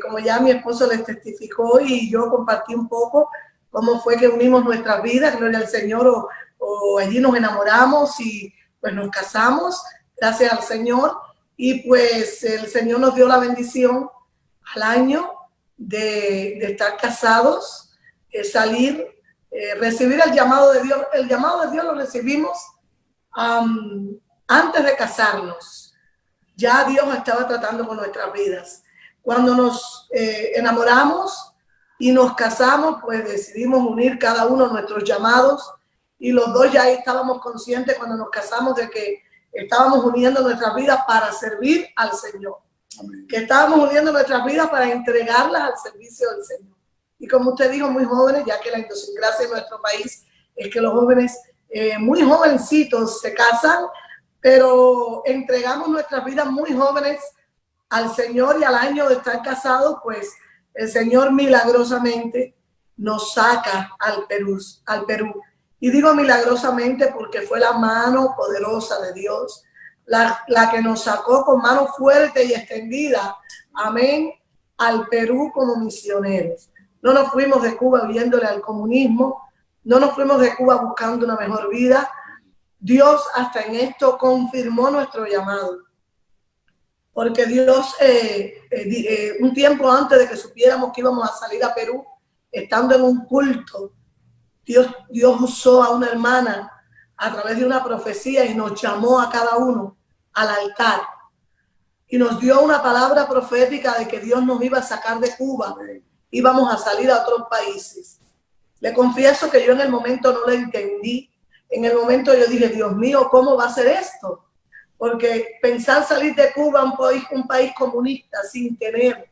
como ya mi esposo les testificó y yo compartí un poco cómo fue que unimos nuestras vidas, gloria al Señor, o allí nos enamoramos y pues nos casamos, gracias al Señor, y pues el Señor nos dio la bendición al año de estar casados, salir, recibir el llamado de Dios. El llamado de Dios lo recibimos antes de casarnos. Ya Dios estaba tratando con nuestras vidas. Cuando nos enamoramos y nos casamos, pues decidimos unir cada uno nuestros llamados, y los dos ya estábamos conscientes cuando nos casamos de que estábamos uniendo nuestras vidas para servir al Señor. Amén. Que estábamos uniendo nuestras vidas para entregarlas al servicio del Señor. Y como usted dijo, muy jóvenes, ya que la idiosincrasia de nuestro país es que los jóvenes muy jovencitos se casan, pero entregamos nuestras vidas muy jóvenes al Señor, y al año de estar casados, pues el Señor milagrosamente nos saca al Perú. Y digo milagrosamente porque fue la mano poderosa de Dios la que nos sacó con mano fuerte y extendida, amén, al Perú como misioneros. No nos fuimos de Cuba huyéndole al comunismo, no nos fuimos de Cuba buscando una mejor vida. Dios hasta en esto confirmó nuestro llamado, porque Dios un tiempo antes de que supiéramos que íbamos a salir a Perú, estando en un culto, Dios usó a una hermana a través de una profecía y nos llamó a cada uno al altar y nos dio una palabra profética de que Dios nos iba a sacar de Cuba, íbamos a salir a otros países. Le confieso que yo en el momento no lo entendí. En el momento yo dije, Dios mío, ¿cómo va a ser esto? Porque pensar salir de Cuba, un país comunista, sin tener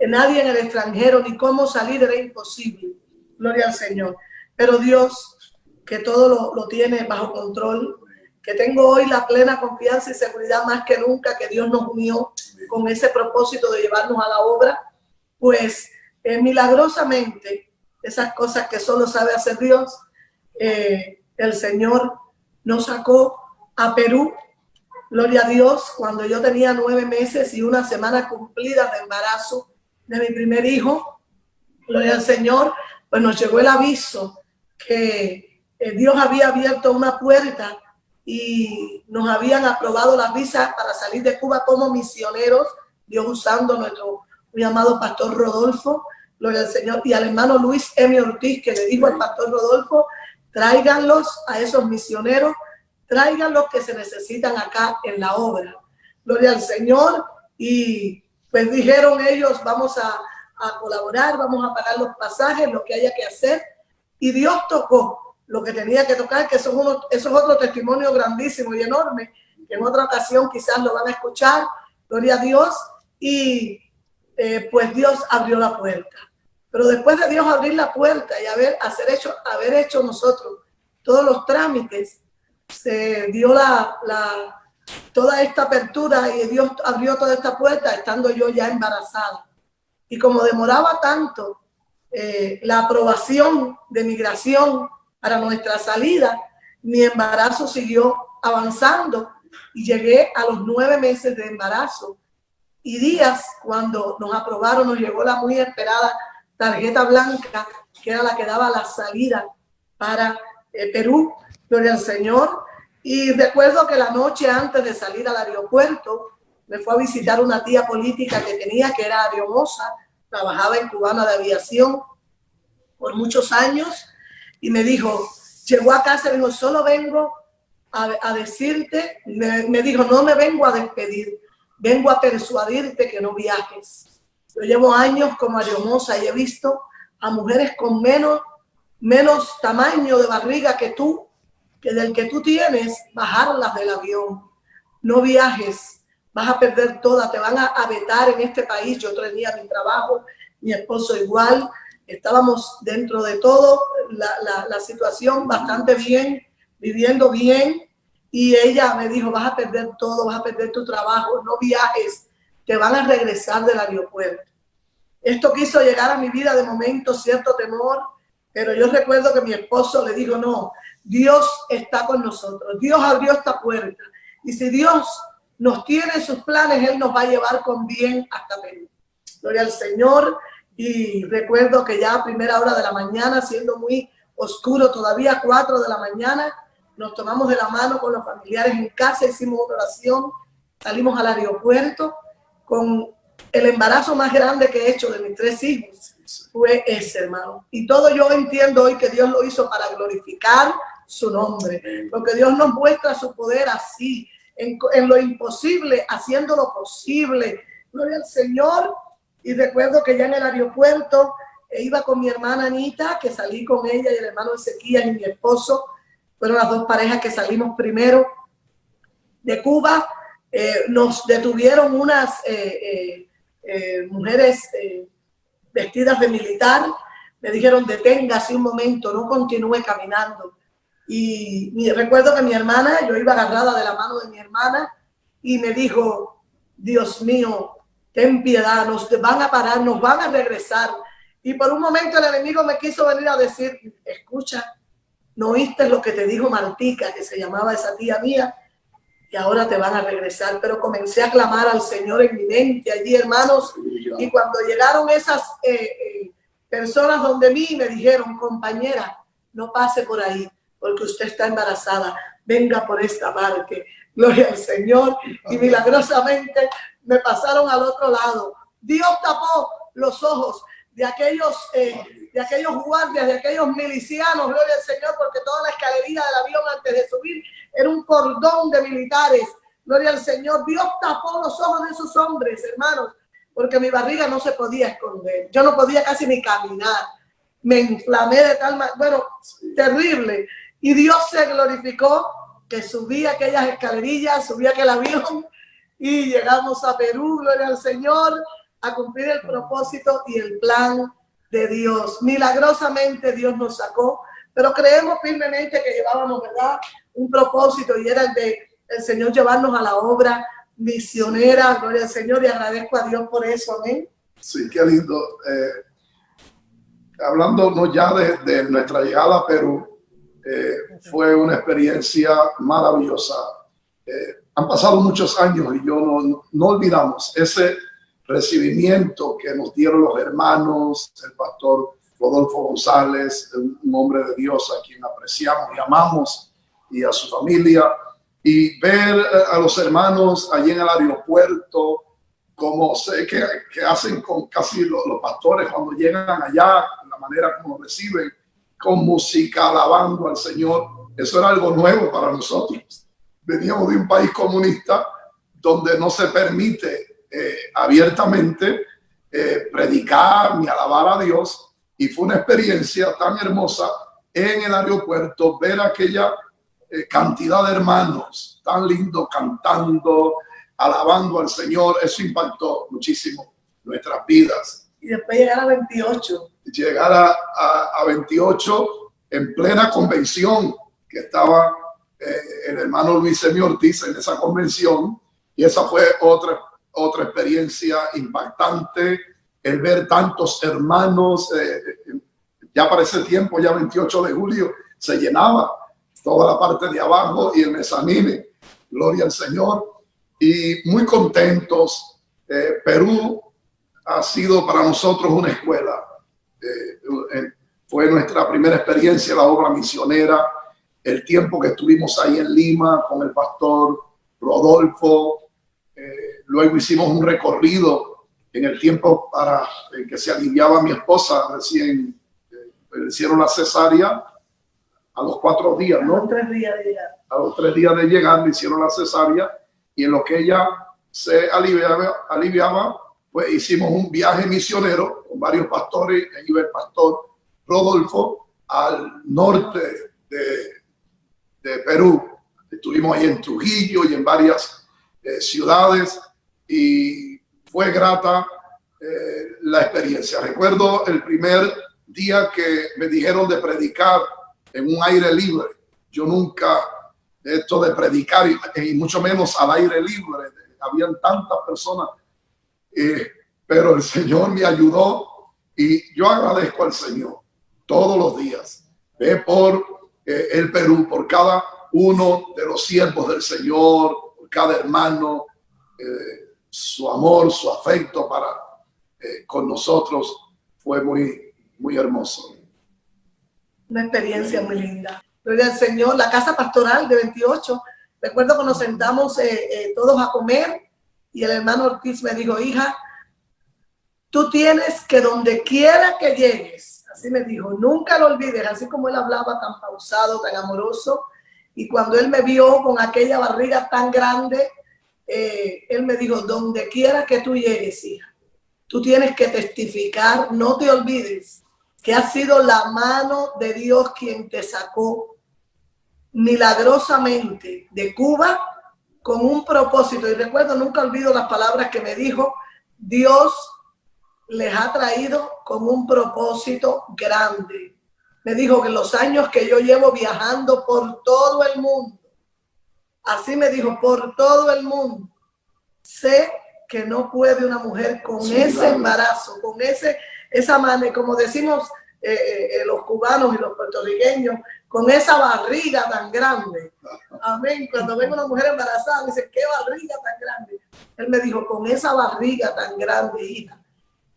nadie en el extranjero, ni cómo salir, era imposible. Gloria al Señor. Pero Dios, que todo lo tiene bajo control, que tengo hoy la plena confianza y seguridad más que nunca que Dios nos unió con ese propósito de llevarnos a la obra, pues milagrosamente, esas cosas que solo sabe hacer Dios, el Señor nos sacó a Perú, gloria a Dios, cuando yo tenía 9 meses y 1 semana cumplida de embarazo de mi primer hijo. Gloria al Señor, pues nos llegó el aviso que Dios había abierto una puerta y nos habían aprobado las visas para salir de Cuba como misioneros, Dios usando nuestro muy amado pastor Rodolfo, gloria al Señor, y al hermano Luis M. Ortiz, que le dijo al pastor Rodolfo, tráiganlos a esos misioneros, tráiganlos que se necesitan acá en la obra. Gloria al Señor. Y pues dijeron ellos, vamos a colaborar, vamos a pagar los pasajes, lo que haya que hacer. Y Dios tocó lo que tenía que tocar, que eso es otro testimonio grandísimo y enorme, que en otra ocasión quizás lo van a escuchar. Gloria a Dios. Y pues Dios abrió la puerta. Pero después de Dios abrir la puerta y haber hecho nosotros todos los trámites, se dio toda esta apertura y Dios abrió toda esta puerta estando yo ya embarazada. Y como demoraba tanto la aprobación de migración para nuestra salida, mi embarazo siguió avanzando y llegué a los 9 meses de embarazo. Y días cuando nos aprobaron, nos llegó la muy esperada tarjeta blanca, que era la que daba la salida para Perú, gloria al Señor. Y recuerdo que la noche antes de salir al aeropuerto, me fue a visitar una tía política que tenía, que era ariomosa, trabajaba en Cubana de Aviación por muchos años, y me dijo, llegó a casa y me dijo, solo vengo a decirte, me dijo, no me vengo a despedir, vengo a persuadirte que no viajes. Yo llevo años como ariomosa y he visto a mujeres con menos tamaño de barriga que tú, que del que tú tienes, bajarlas del avión. No viajes, vas a perder toda, te van a vetar en este país. Yo tenía mi trabajo, mi esposo igual, estábamos dentro de todo, la situación bastante bien, viviendo bien, y ella me dijo, vas a perder todo, vas a perder tu trabajo, no viajes, te van a regresar del aeropuerto. Esto quiso llegar a mi vida de momento cierto temor, pero yo recuerdo que mi esposo le dijo, no, Dios está con nosotros, Dios abrió esta puerta, y si Dios nos tiene sus planes, Él nos va a llevar con bien hasta Perú. gloria al Señor. Y recuerdo que ya a primera hora de la mañana, siendo muy oscuro, todavía 4 de la mañana, nos tomamos de la mano con los familiares en casa, hicimos una oración, salimos al aeropuerto con el embarazo más grande que he hecho de mis 3 hijos. Fue ese, hermano. Y todo yo entiendo hoy que Dios lo hizo para glorificar su nombre, porque Dios nos muestra su poder así, en lo imposible, haciendo lo posible. Gloria al Señor. Y recuerdo que ya en el aeropuerto iba con mi hermana Anita, que salí con ella, y el hermano Ezequiel y mi esposo. Fueron las 2 parejas que salimos primero de Cuba. Nos detuvieron unas mujeres vestidas de militar. Me dijeron, deténgase un momento, no continúe caminando. Y recuerdo que mi hermana, yo iba agarrada de la mano de mi hermana, y me dijo, Dios mío, ten piedad, nos van a parar, nos van a regresar. Y por un momento el enemigo me quiso venir a decir, escucha, ¿no oíste lo que te dijo Martica, que se llamaba esa tía mía? Y ahora te van a regresar. Pero comencé a clamar al Señor en mi mente allí, hermanos. Y cuando llegaron esas personas donde mí, me dijeron, compañera, no pase por ahí, porque usted está embarazada. Venga por esta parte. Gloria al Señor. Y milagrosamente me pasaron al otro lado. Dios tapó los ojos de aquellos guardias, de aquellos milicianos, gloria al Señor, porque toda la escalerilla del avión antes de subir era un cordón de militares. Gloria al Señor. Dios tapó los ojos de esos hombres, hermanos, porque mi barriga no se podía esconder. Yo no podía casi ni caminar. Me inflamé de tal manera, bueno, terrible. Y Dios se glorificó, que subí aquellas escalerillas, subí aquel avión y llegamos a Perú, gloria al Señor, a cumplir el propósito y el plan de Dios. Milagrosamente Dios nos sacó, pero creemos firmemente que llevábamos, ¿verdad?, un propósito, y era el de el Señor llevarnos a la obra misionera. Gloria al Señor, y agradezco a Dios por eso. Amén. Sí, qué lindo. Hablándonos ya de nuestra llegada a Perú, fue una experiencia maravillosa. Han pasado muchos años y yo no olvidamos ese recibimiento que nos dieron los hermanos, el pastor Rodolfo González, un hombre de Dios a quien apreciamos y amamos, y a su familia, y ver a los hermanos allí en el aeropuerto, como sé que hacen con casi los pastores cuando llegan allá, la manera como reciben, con música, alabando al Señor. Eso era algo nuevo para nosotros. Veníamos de un país comunista donde no se permite abiertamente predicar ni alabar a Dios, y fue una experiencia tan hermosa en el aeropuerto ver aquella cantidad de hermanos tan lindos cantando, alabando al Señor. Eso impactó muchísimo nuestras vidas. Y después llegar a 28. Llegar a 28 en plena convención, que estaba el hermano Luis Semi Ortiz en esa convención, y esa fue otra experiencia impactante, el ver tantos hermanos. Ya para ese tiempo, ya 28 de julio, se llenaba toda la parte de abajo y el mezanine. Gloria al Señor. Y muy contentos. Perú ha sido para nosotros una escuela. Fue nuestra primera experiencia en la obra misionera. El tiempo que estuvimos ahí en Lima con el pastor Rodolfo. Luego hicimos un recorrido en el tiempo en que se aliviaba mi esposa. Recién le hicieron la cesárea a los 4 días, ¿no? A los 3 días de llegar. A los 3 días de llegar le hicieron la cesárea, y en lo que ella se aliviaba, pues hicimos un viaje misionero con varios pastores. Ahí iba el pastor Rodolfo al norte de Perú. Estuvimos ahí en Trujillo y en varias ciudades, y fue grata la experiencia. Recuerdo el primer día que me dijeron de predicar en un aire libre. Yo nunca, esto de predicar, y mucho menos al aire libre, habían tantas personas, pero el Señor me ayudó, y yo agradezco al Señor todos los días por el Perú, por cada uno de los siervos del Señor, por cada hermano, su amor, su afecto con nosotros. Fue muy, muy hermoso. Una experiencia muy linda. Gloria al Señor. La casa pastoral de 28. Recuerdo que nos sentamos todos a comer y el hermano Ortiz me dijo, hija, tú tienes que donde quiera que llegues, así me dijo, nunca lo olvides, así como él hablaba tan pausado, tan amoroso, y cuando él me vio con aquella barriga tan grande, él me dijo, donde quiera que tú llegues, hija, tú tienes que testificar, no te olvides que ha sido la mano de Dios quien te sacó milagrosamente de Cuba con un propósito. Y recuerdo, nunca olvido las palabras que me dijo, Dios les ha traído con un propósito grande. Me dijo que los años que yo llevo viajando por todo el mundo, así me dijo, por todo el mundo, sé que no puede una mujer con ese embarazo, con esa manera, como decimos los cubanos y los puertorriqueños, con esa barriga tan grande. Amén. Cuando ven una mujer embarazada, dice, qué barriga tan grande. Él me dijo, con esa barriga tan grande, hija.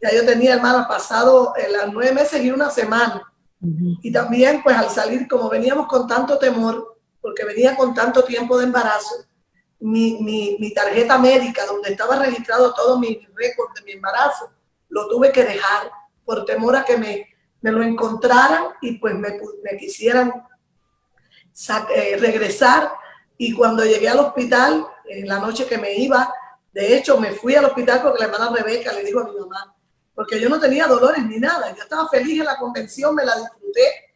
Ya yo tenía, hermana, pasado las 9 meses y una semana. Y también, pues, al salir, como veníamos con tanto temor, porque venía con tanto tiempo de embarazo, mi tarjeta médica, donde estaba registrado todo mi récord de mi embarazo, lo tuve que dejar por temor a que me lo encontraran y pues me quisieran regresar. Y cuando llegué al hospital, en la noche que me iba, de hecho, me fui al hospital porque la hermana Rebeca le dijo a mi mamá, porque yo no tenía dolores ni nada. Yo estaba feliz en la convención, me la disfruté,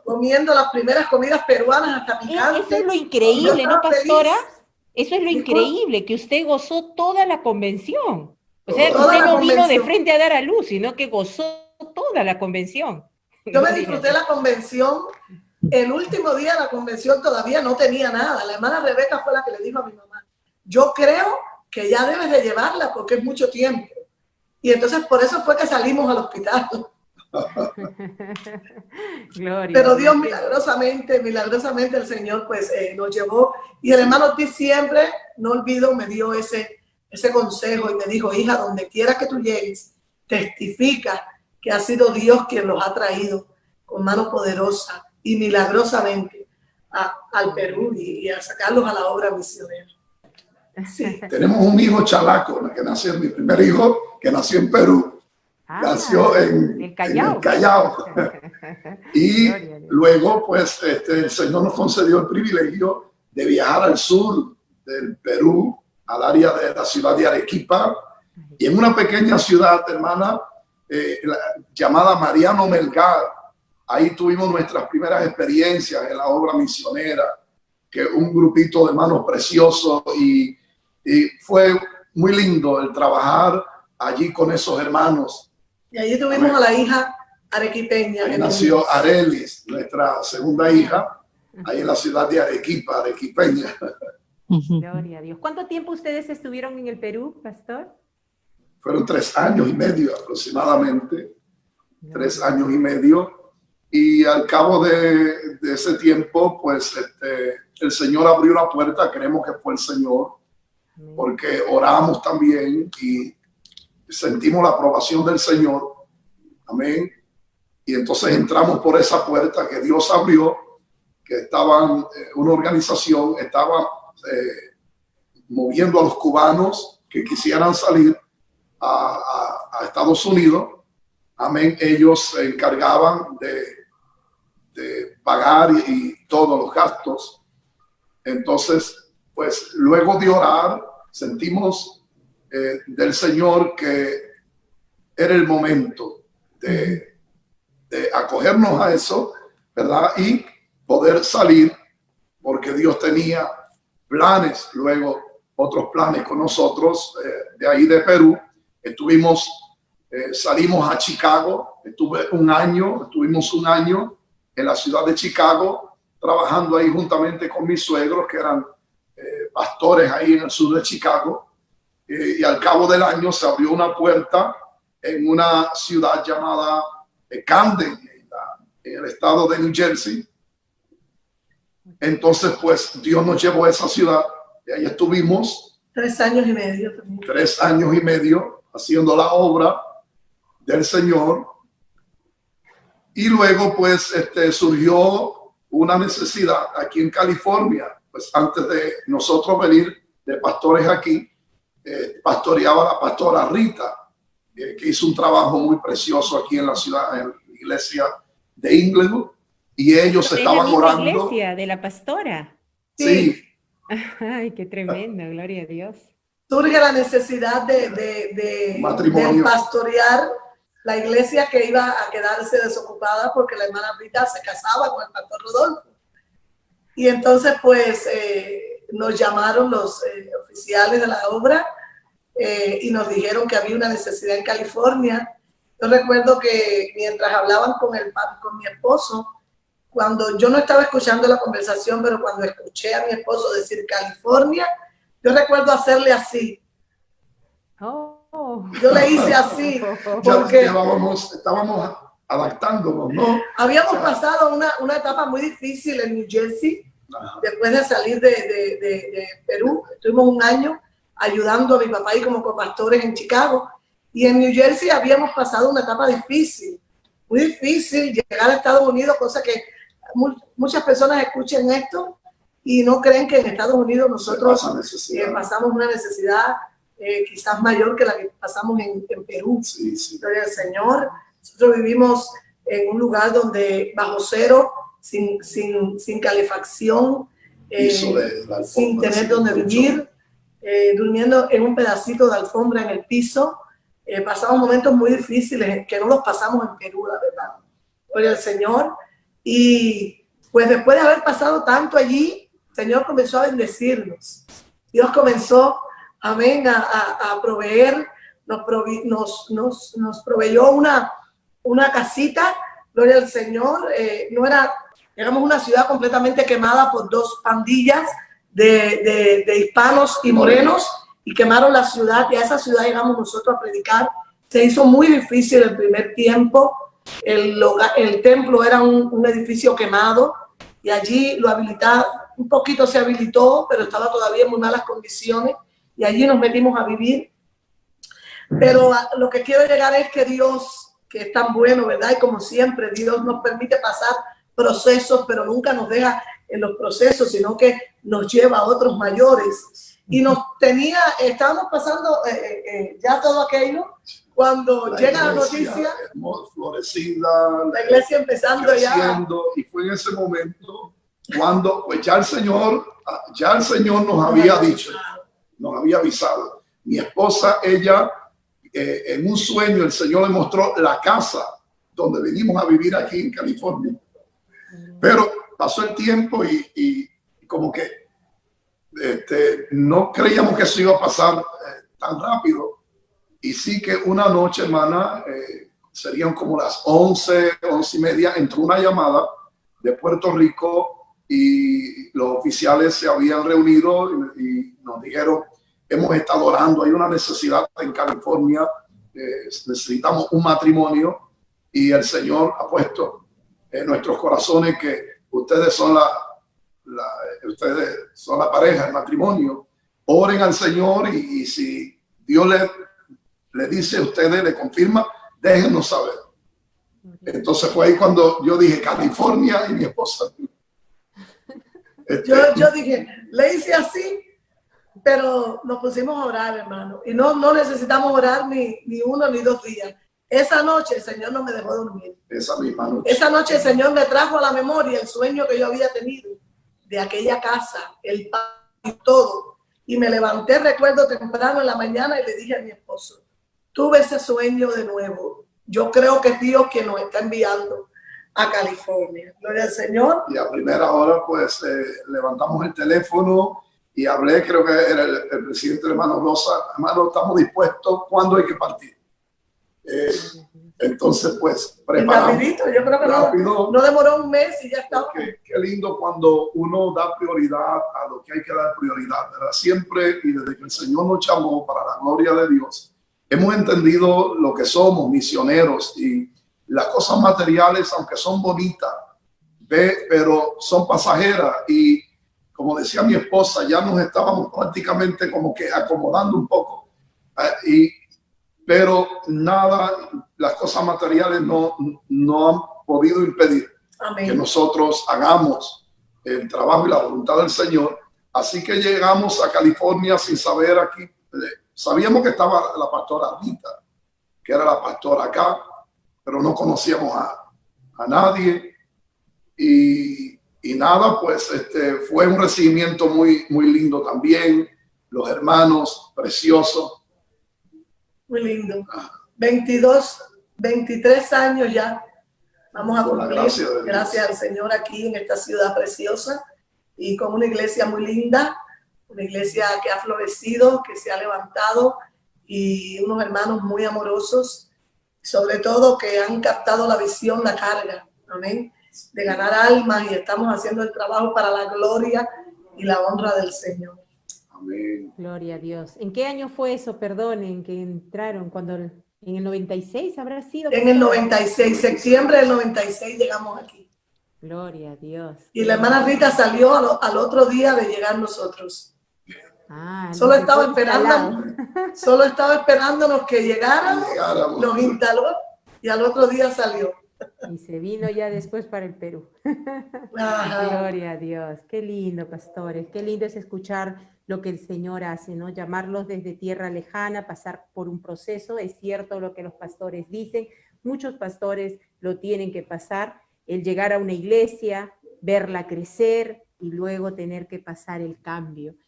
comiendo las primeras comidas peruanas hasta picantes. Eso es lo increíble, ¿no, pastora? Eso es lo increíble, que usted gozó toda la convención. O sea, usted no vino de frente a dar a luz, sino que gozó toda la convención. Yo me disfruté la convención. El último día de la convención todavía no tenía nada. La hermana Rebeca fue la que le dijo a mi mamá, yo creo que ya debes de llevarla porque es mucho tiempo. Y entonces por eso fue que salimos al hospital. Gloria. Pero Dios milagrosamente el Señor pues nos llevó. Y el hermano Ortiz siempre, no olvido, me dio ese consejo y me dijo, hija, donde quiera que tú llegues, testifica que ha sido Dios quien los ha traído con mano poderosa y milagrosamente al Perú y a sacarlos a la obra misionera. Sí. Tenemos un hijo chalaco, que nació, mi primer hijo, que nació en Perú. Nació en el Callao. Y luego, pues, el Señor nos concedió el privilegio de viajar al sur del Perú, al área de la ciudad de Arequipa, y en una pequeña ciudad, hermana, llamada Mariano Melgar. Ahí tuvimos nuestras primeras experiencias en la obra misionera, que un grupito de hermanos preciosos, y fue muy lindo el trabajar allí con esos hermanos. Y allí tuvimos a la hija arequipeña. Ahí nació Arelis, nuestra segunda hija, ahí en la ciudad de Arequipa, arequipeña. Gloria a Dios. ¿Cuánto tiempo ustedes estuvieron en el Perú, pastor? Fueron 3 años y medio aproximadamente, 3 años y medio. Y al cabo de ese tiempo, pues el Señor abrió una puerta, creemos que fue el Señor, porque oramos también y sentimos la aprobación del Señor. Amén. Y entonces entramos por esa puerta que Dios abrió, que estaban, una organización estaba moviendo a los cubanos que quisieran salir a Estados Unidos. Amén. Ellos se encargaban de pagar y todos los gastos. Entonces, pues luego de orar, sentimos del Señor que era el momento de acogernos a eso, ¿verdad? Y poder salir, porque Dios tenía planes, luego otros planes con nosotros, de ahí de Perú. Salimos a Chicago, estuvimos un año en la ciudad de Chicago, trabajando ahí juntamente con mis suegros, que eran pastores ahí en el sur de Chicago. Y al cabo del año se abrió una puerta en una ciudad llamada Camden, en el estado de New Jersey. Entonces, pues, Dios nos llevó a esa ciudad y ahí estuvimos 3 años y medio. 3 años y medio haciendo la obra. del Señor. Y luego pues surgió una necesidad aquí en California. Pues antes de nosotros venir de pastores aquí, pastoreaba la pastora Rita, que hizo un trabajo muy precioso aquí en la ciudad, en la iglesia de Inglewood, y ellos estaban orando. ¿La iglesia de la pastora? Sí. Ay, qué tremendo, gloria a Dios. Surge la necesidad de pastorear la iglesia que iba a quedarse desocupada porque la hermana Rita se casaba con el pastor Rodolfo. Y entonces pues nos llamaron los oficiales de la obra y nos dijeron que había una necesidad en California. Yo recuerdo que mientras hablaban con mi esposo, cuando yo no estaba escuchando la conversación, pero cuando escuché a mi esposo decir California, yo recuerdo hacerle así. Yo le hice así porque estábamos adaptándonos, ¿no? Habíamos pasado una etapa muy difícil en New Jersey. Después de salir de Perú. Estuvimos un año ayudando a mi papá y como copastores en Chicago. Y en New Jersey habíamos pasado una etapa difícil, muy difícil, llegar a Estados Unidos, cosa que muchas personas escuchen esto y no creen que en Estados Unidos nosotros pasamos una necesidad quizás mayor que la que pasamos en Perú. Sí, sí. Gloria al Señor. Nosotros vivimos en un lugar bajo cero, sin calefacción, sin tener donde vivir, durmiendo en un pedacito de alfombra en el piso. Pasamos momentos muy difíciles que no los pasamos en Perú, la verdad. Gloria al Señor. Y pues después de haber pasado tanto allí, el Señor comenzó a bendecirnos. Dios comenzó, amén, a proveer, nos proveyó una casita, gloria al Señor. Éramos una ciudad completamente quemada por dos pandillas de hispanos y morenos y quemaron la ciudad, y a esa ciudad llegamos nosotros a predicar. Se hizo muy difícil el primer tiempo. El templo era un edificio quemado y allí lo habilitaron, un poquito se habilitó, pero estaba todavía en muy malas condiciones y allí nos metimos a vivir. Pero lo que quiero llegar es que Dios, que es tan bueno, ¿verdad? Y como siempre, Dios nos permite pasar procesos, pero nunca nos deja en los procesos, sino que nos lleva a otros mayores. Y estábamos pasando ya todo aquello, cuando llega la noticia, florecida, la iglesia empezando creciendo, y fue en ese momento cuando pues ya el Señor nos había dicho, nos había avisado. Mi esposa, ella, en un sueño, el Señor le mostró la casa donde venimos a vivir aquí en California. Pero pasó el tiempo y como que no creíamos que eso iba a pasar tan rápido. Y sí que una noche, hermana, serían como las 11:30, entró una llamada de Puerto Rico y los oficiales se habían reunido y nos dijeron, hemos estado orando, hay una necesidad en California, necesitamos un matrimonio y el Señor ha puesto en nuestros corazones que ustedes son ustedes son la pareja, el matrimonio. Oren al Señor y si Dios le dice a ustedes, le confirma, déjenos saber. Entonces fue ahí cuando yo dije California y mi esposa. Yo dije, le hice así, pero nos pusimos a orar, hermano. Y no necesitamos orar ni 1 ni 2 días. Esa noche el Señor no me dejó dormir. Esa misma noche. Esa noche el Señor me trajo a la memoria el sueño que yo había tenido de aquella casa, el pan y todo. Y me levanté, recuerdo, temprano en la mañana y le dije a mi esposo, tuve ese sueño de nuevo. Yo creo que es Dios quien nos está enviando a California. Gloria al Señor. Y a primera hora, pues, levantamos el teléfono y hablé, creo que era el presidente, el hermano Rosa, hermano, estamos dispuestos, ¿cuándo hay que partir? Entonces, pues, preparamos. Rapidito, yo creo que no demoró un mes y ya estaba. Qué lindo cuando uno da prioridad a lo que hay que dar prioridad, ¿verdad? Siempre, y desde que el Señor nos llamó para la gloria de Dios, hemos entendido lo que somos, misioneros, y las cosas materiales, aunque son bonitas, pero son pasajeras. Y como decía mi esposa, ya nos estábamos prácticamente como que acomodando un poco. pero nada, las cosas materiales no han podido impedir que Amén. nosotros hagamos el trabajo y la voluntad del Señor. Así que llegamos a California sin saber aquí. Sabíamos que estaba la pastora Rita, que era la pastora acá, pero no conocíamos a nadie. Y nada, pues fue un recibimiento muy, muy lindo también. Los hermanos, preciosos. Muy lindo. 23 años ya. Vamos a Por la cumplir, gracia de Dios. gracias al Señor, aquí en esta ciudad preciosa y con una iglesia muy linda, una iglesia que ha florecido, que se ha levantado y unos hermanos muy amorosos, sobre todo que han captado la visión, la carga, amén, de ganar almas, y estamos haciendo el trabajo para la gloria y la honra del Señor. Amén. Gloria a Dios. ¿En qué año fue eso, perdonen, que entraron? Cuando ¿en el 96 habrá sido? En el 96, septiembre del 96 llegamos aquí. Gloria a Dios. Y la hermana Rita salió al otro día de llegar nosotros. Ah, Solo nos estaba dejó instalados. solo estaba esperándonos que llegáramos, Llegáramos. nos instaló y al otro día salió. Y se vino ya después para el Perú. Ajá. Gloria a Dios. Qué lindo, pastores. Qué lindo es escuchar lo que el Señor hace, ¿no? Llamarlos desde tierra lejana, pasar por un proceso. Es cierto lo que los pastores dicen. Muchos pastores lo tienen que pasar. El llegar a una iglesia, verla crecer y luego tener que pasar el cambio.